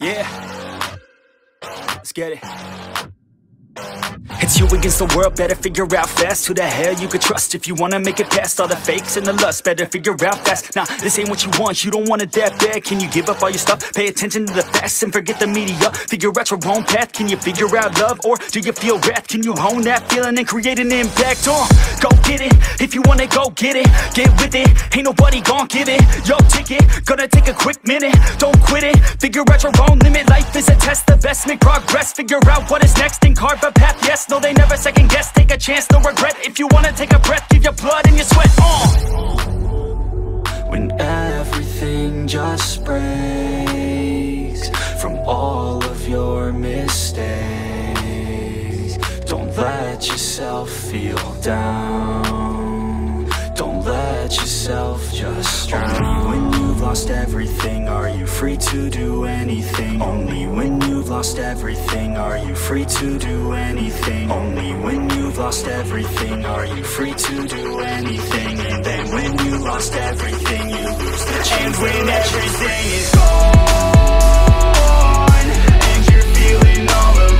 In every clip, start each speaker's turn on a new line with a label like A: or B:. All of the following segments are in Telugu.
A: Yeah, let's get it. It's you against the world, better figure out fast who the hell you could trust if you wanna make it past all the fakes and the lust. Better figure out fast. Nah, this ain't what you want, you don't want it that bad. Can you give up all your stuff? Pay attention to the facts and forget the media. Figure out your own path. Can you figure out love, or do you feel wrath? Can you hone that feeling and create an impact? Go get it, if you want it, go get it. Get with it, ain't nobody gon' give it your ticket. Gonna take a quick minute, don't quit it. Figure out your own limit, life is a test. The best make progress, figure out what is next and carve a path. Yes, no, they never second guess. Take a chance, no regret. If you wanna take a breath, give your blood and your sweat. When everything just breaks from all of your mistakes, don't let yourself feel down. Don't let yourself just drown. Only when you've lost everything are you free to do anything. Only when you've lost everything are you free to do anything. Only when you've lost everything are you free to do anything. And then when you lost everything you lose the chance. And when everything is gone and you're feeling all alone,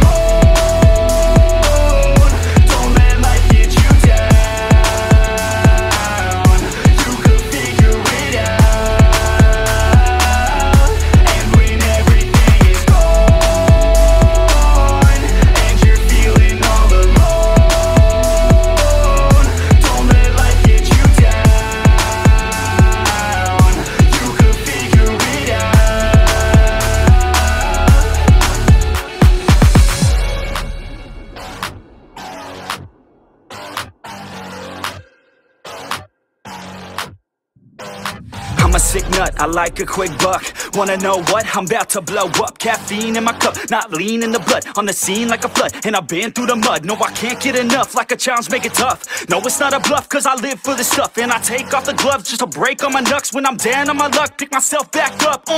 A: a sick nut, I like a quick buck. Wanna know what? I'm about to blow up. Caffeine in my cup, not lean in the blood. On the scene like a flood, and I've been through the mud. No, I can't get enough, like a challenge, make it tough. No, it's not a bluff, cause I live for this stuff. And I take off the gloves just to break on my knucks. When I'm down on my luck, pick myself back up.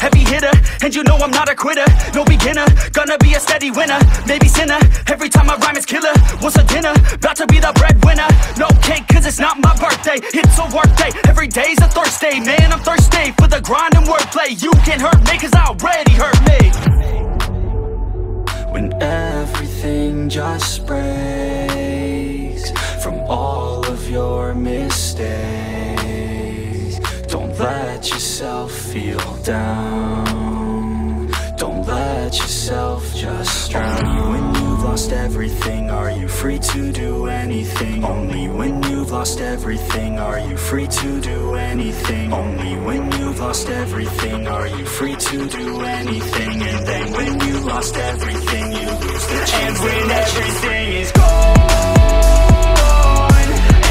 A: Heavy hitter, and you know I'm not a quitter. No beginner, gonna be a steady winner. Maybe sinner, every time I rhyme is killer. What's a dinner? About to be the breadwinner. No cake, cause it's not my birthday. It's a work day, every day's a Thursday. Man, I'm thirsty for the grind and wordplay. You can't hurt me cause I already hurt me. When everything just breaks from all of your mistakes, don't let yourself feel down. Don't let yourself just drown. Only when you've lost everything are you free to do anything. Only when you've lost everything are you free to do anything. Only when you've lost everything are you free to do anything. And then when you lost everything you lose the chance. And when everything is gone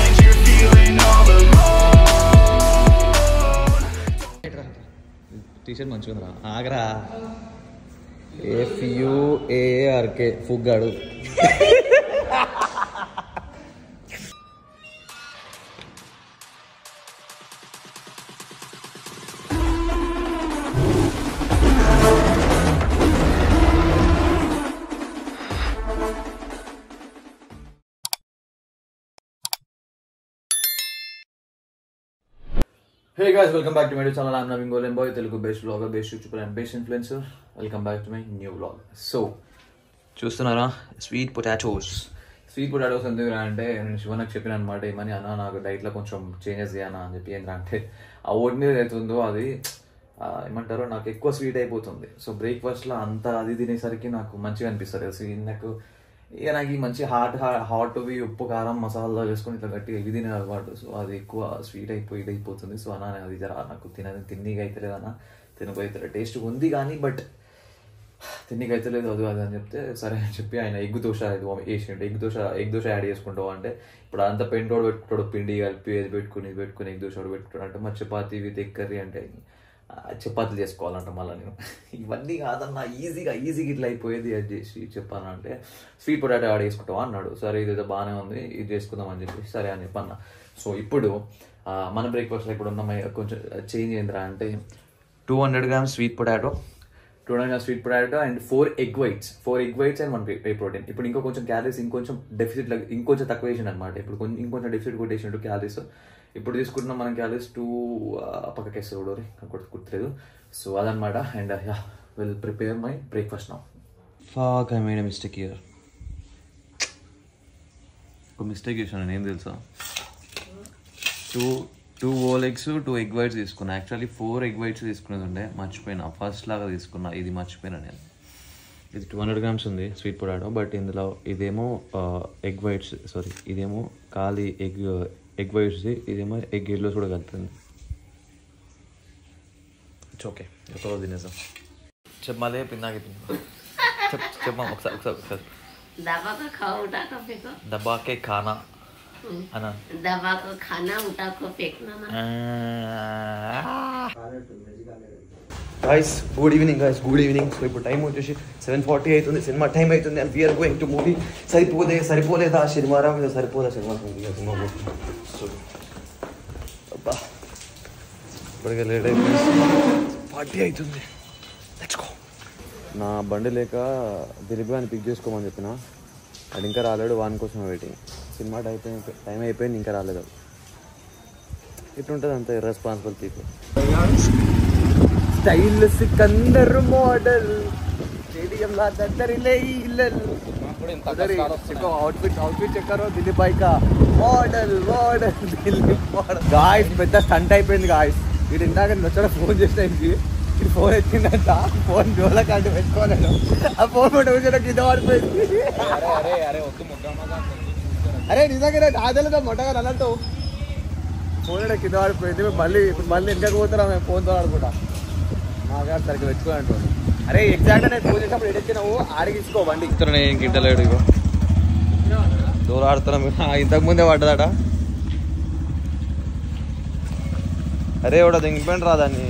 A: and you're feeling all alone.
B: T-shirt manchundra agra FUARK fugadu. Hey guys, welcome back to my channel. I'm Naveen Golemboy, Telugu based vlogger, based YouTuber and based influencer. Welcome back to my new vlog. So, చూస్తున్నారా స్వీట్ పొటాటోస్ ఎందుకు అంటే నేను శివనకు చెప్పిన అనమాట. ఏమని అన్న నాకు డైట్లో కొంచెం చేంజెస్ చేయనా అని చెప్పి ఏంటంటే ఆ ఓట్ మీద అవుతుందో అది ఏమంటారో నాకు ఎక్కువ స్వీట్ అయిపోతుంది. సో బ్రేక్ఫాస్ట్లో అంతా అది తినేసరికి నాకు మంచిగా అనిపిస్తుంది. నాకు ఇక నాకు ఈ మంచి హాట్వి ఉప్పు కారం మసాలా వేసుకొని ఇట్లా గట్టిగా ఇవి తినే అలవాటు. సో అది ఎక్కువ స్వీట్ అయిపోతుంది. సో అన్న అది జర నాకు తిన్నీగా అయితే లేదన్నా, తినకపోతే టేస్ట్ ఉంది కానీ బట్ తిన్నీగా అయితే లేదు అది అని చెప్తే సరే అని చెప్పి ఆయన ఎగ్ దోశ వేసిండు. ఎగ్ దోశ యాడ్ చేసుకుంటావు అంటే ఇప్పుడు అంతా పెంటోడు పెట్టుకుంటాడు, పిండి కలిపి ఇది పెట్టుకుని ఎగ్ దోశ పెట్టుకుంటాడు అంటే మరి చపాతీ విత్ ఎగ్ కర్రీ అంటే చపాతీలు చేసుకోవాలంట. మళ్ళీ నేను ఇవన్నీ కాదన్నా ఈజీగా ఇట్లా అయిపోయేది అది చేసి చెప్పానంటే స్వీట్ పొటాటో యాడ్ చేసుకుంటావా అన్నాడు. సరే ఇదేదో బాగానే ఉంది, ఇది చేసుకుందాం అని చెప్పి సరే అని చెప్పన్న. సో ఇప్పుడు మన బ్రేక్ఫాస్ట్లో ఇప్పుడు ఉన్న కొంచెం చేంజ్ ఏంద్రా అంటే 200 grams sweet potato and 4 egg whites and 1 whey protein. ఇప్పుడు కొంచెం క్యాలరీస్ ఇంకొంచెం తక్కువ వేసిండు అనమాట. ఇప్పుడు ఇంకొంచెం డెఫిసిట్ కొట్టేసిండు క్యాలరీస్. ఇప్పుడు తీసుకుంటున్నాం మనం క్యాలరీస్ 2 పక్కకేస్తే కూడా గుర్తులేదు. సో అదనమాట. And will prepare my breakfast now. Fuck, I made a mistake here. ఒక మిస్టేక్ చేశాను నేను తెలుసా. Two whole eggs 2 egg whites తీసుకున్నా. యాక్చువల్లీ 4 ఎగ్ వైట్స్ తీసుకునేది ఉండే, మర్చిపోయినా. ఫస్ట్ లాగా తీసుకున్నా, ఇది మర్చిపోయినా నేను. ఇది 200 grams ఉంది స్వీట్ పొటాటో, బట్ ఇందులో ఇదేమో ఎగ్ వైట్స్, సారీ ఇదేమో ఖాళీ ఎగ్ వైట్స్, ఇదేమో ఎగ్ ఎల్లోస్ కూడా కలిపింది. ఇట్స్ ఓకే, ఒకరోజు తినేసాం. చెప్పమాలే పిన్నాకి చెప్పమా ఒకసారి
C: दबा का खाओ उठा कर फेंको.
B: दबा के खाना है ना.
C: दबा का खाना उठा कर फेंकना ना.
B: Guys, good evening guys, good evening. So ఇప్పుడు టైం వచ్చేసి 7:40 అవుతుంది, సినిమా టైం అవుతుంది, and we are going to movie. సరిపోలేదా శనివారం, సరిపోదా శనివారం. సో అబ్బా ఇప్పటికే లేట్ అయిపోయింది, 40 అవుతుంది. Let's go. నా బండి లేక దిలీప్ గారిని పిక్ చేసుకోమని చెప్పిన, అది ఇంకా రాలేడు, వాని కోసం వెయిటింగ్. సినిమా టైం అయిపోయింది, ఇంకా రాలేదు. ఇట్లుంటుంది అంత irresponsible people. Style Sikandar model outfit చెక్కారో దిలీప్ బాయ్ కా మోడల్ దిలీప్ మోడల్. గాయస్ పెద్ద స్టంట్ అయిపోయింది గాయస్. వీడు ఇందాక వచ్చాడు ఫోన్ చేసేకి, ఇది ఫోన్ ఎత్తిందంట, ఫోన్ జోలకి అంటే పెట్టుకోలేడు. ఆ ఫోన్ కూడా కింద పడిపోయింది. అరే నిజంగా ఆదలేదా మొట్టగా అన్నట్టు ఫోన్ కూడా కింద పడిపోయింది. మళ్ళీ ఇంటికి పోతారా మేము ఫోన్తో ఆడుకుంటా. మా గారు సరిగ్గా పెట్టుకోని అంటుంది. అరే ఎగ్జాక్ట్గా నేను ఫోన్ చేసినప్పుడు ఎడెచ్చినావు, ఆడికి ఇచ్చుకో బండి ఇస్తున్నా. నేను ఇంటలేడు, ఇగో దూరం ఆడుతున్నాం. ఇంతకుముందే పడ్డదట. అరే ఎవడో దింగిపోయింది రాదాన్ని.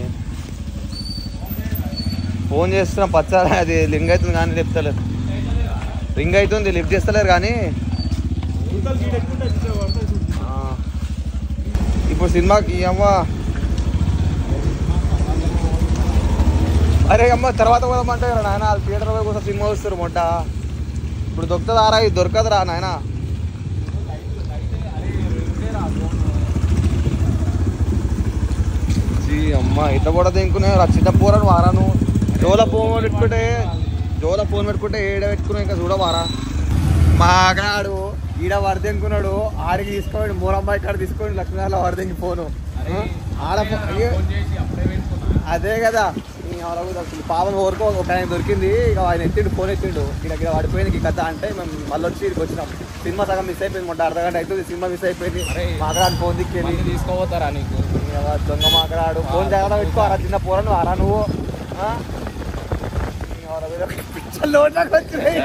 B: ఫోన్ చేస్తున్నా పచ్చారా, అది లింక్ అవుతుంది కానీ చెప్తలేదు. రింగ్ అవుతుంది, లిఫ్ట్ చేస్తలేరు కానీ. ఇప్పుడు సినిమాకి అమ్మ, అరే అమ్మ తర్వాత పోదామంటే కదా నాయన, వాళ్ళు థియేటర్ పోయి కోసం సినిమా వస్తారు మొట్ట. ఇప్పుడు దొరుకుతుందారా, ఇది దొరకదురా నాయన. అమ్మ ఇట్లా కూడా దింకునే చిన్న పోరాను వారాను. జోల ఫోన్ పెట్టుకుంటే ఏడ పెట్టుకున్నా ఇంకా చూడవారా. మా అక్కడాడు ఈడ వరదెంకున్నాడు, ఆడికి తీసుకోండి మూరమ్మాయి కాడ తీసుకోండి లక్ష్మీనారాయణ వరదెంకి ఫోను ఆడ. అదే కదా పాపను ఊరుకో ఒక ఆయన దొరికింది, ఇక ఆయన ఎత్తిండు, ఫోన్ ఎత్తిండు. ఇక్కడ పడిపోయింది కథ అంటే మేము మళ్ళీ వచ్చి ఇక్కడికి వచ్చినాం. సినిమా సగం మిస్ అయిపోయింది, మొట్ట అర్ధగంట అవుతుంది, సినిమా మిస్ అయిపోయింది. మాకడాడు ఫోన్ దిక్కేది
D: తీసుకోపోతారా నీకు
B: దొంగ మాకడాడు. ఫోన్ జాగ్రత్త పెట్టుకోరా, చిన్న పోరాను ఆరా నువ్వు. పిచ్చర్లోకి వచ్చినాయి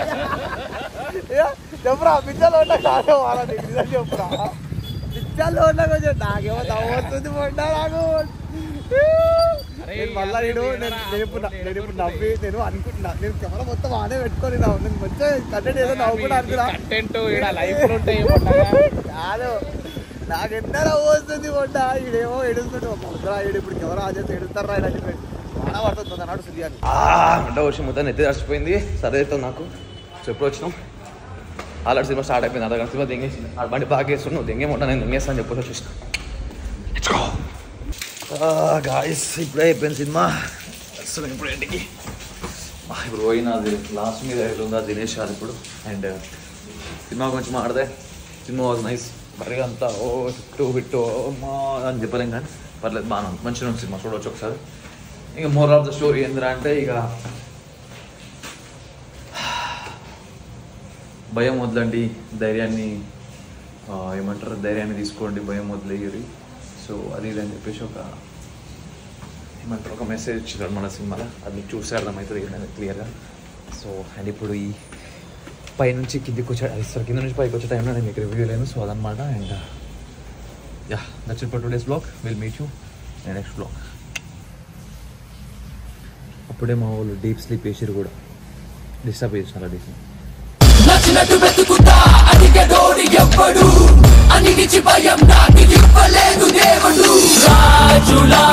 B: చెప్పురా, పిచ్చర్లోకి కాదు వాళ్ళ నిజం చెప్పురా. పిచ్చర్లోకి వచ్చి నాకేమో నవ్వుతుంది మొట్ట నాకు. నేను మళ్ళా నేను ఇప్పుడు నవ్వి నేను అనుకుంటున్నా, నేను కెమెరా మొత్తం ఆనే పెట్టుకొని నేను మంచిగా కంటెంట్ ఏదో నవ్వుకుంటా అనుకున్నా. కాదు నాకు ఎంత నవ్వు వస్తుంది మొట్ట. ఈడేమో ఎడుస్తుంటే మొదరా ఈడు ఇప్పుడు కెమెరా ఆచేస్తే ఎడుతారా అని చెప్పి బాగా పడుతుంది అన్నాడు సుడియాన్ని. అంటే వచ్చి మొత్తం ఎత్తి చచ్చిపోయింది. సరైతే నాకు చెప్పుడు వచ్చినాం. ఆల్రెడీ సినిమా స్టార్ట్ అయిపోయింది, అర్ధగంట సినిమా దెంగేసి ఆ బండి బాగా వేస్తున్నావు, దెంగేమంటా నేను దెంగేస్తాను అని చెప్పేసి వచ్చేసిన. గాయస్ ఇప్పుడే అయిపోయింది సినిమా. వస్తున్నాం ఇప్పుడు ఇంటికి. ఇప్పుడు పోయినది లాస్ట్ మీద ఉందా తినేసారు ఇప్పుడు. అండ్ సినిమా కొంచెం ఆడదే. Cinema was nice. మరిగా అంతా హిట్టు మా అని చెప్పలేం కానీ పర్లేదు, బాగా మంచిగా ఉంది సినిమా, చూడవచ్చు ఒకసారి. ఇంకా మోర్ ఆఫ్ ద స్టోరీ ఏంద్రా అంటే, ఇక భయం వదలండి, ధైర్యాన్ని ఏమంటారు, ధైర్యాన్ని తీసుకోండి, భయం వదిలేయరు. సో అది ఇది అని చెప్పేసి ఏమంటారు ఒక మెసేజ్ ఇచ్చారు మన సినిమాలో. అది చూస్తే అర్థమవుతుంది క్లియర్గా. సో అండ్ ఇప్పుడు ఈ పైనుంచి కిందికి వచ్చాడు, అది సార్ కింద నుంచి పైకి వచ్చే టైంలో నేను మీకు రివ్యూ లేదు. సో అదనమాట. And yeah, that's it for today's blog. Will meet you in next blog. అప్పుడే మా వాళ్ళు డీప్ స్లీప్ వేసారు కూడా, డిస్టర్బ్ చేసినారు డీప్. నచ్చినట్టు వెతుకుతా అడిగడోడి ఎవ్వడు, అన్నిటిచి భయం నాకు ఇవ్వలేదు దేవుడు. రాజులా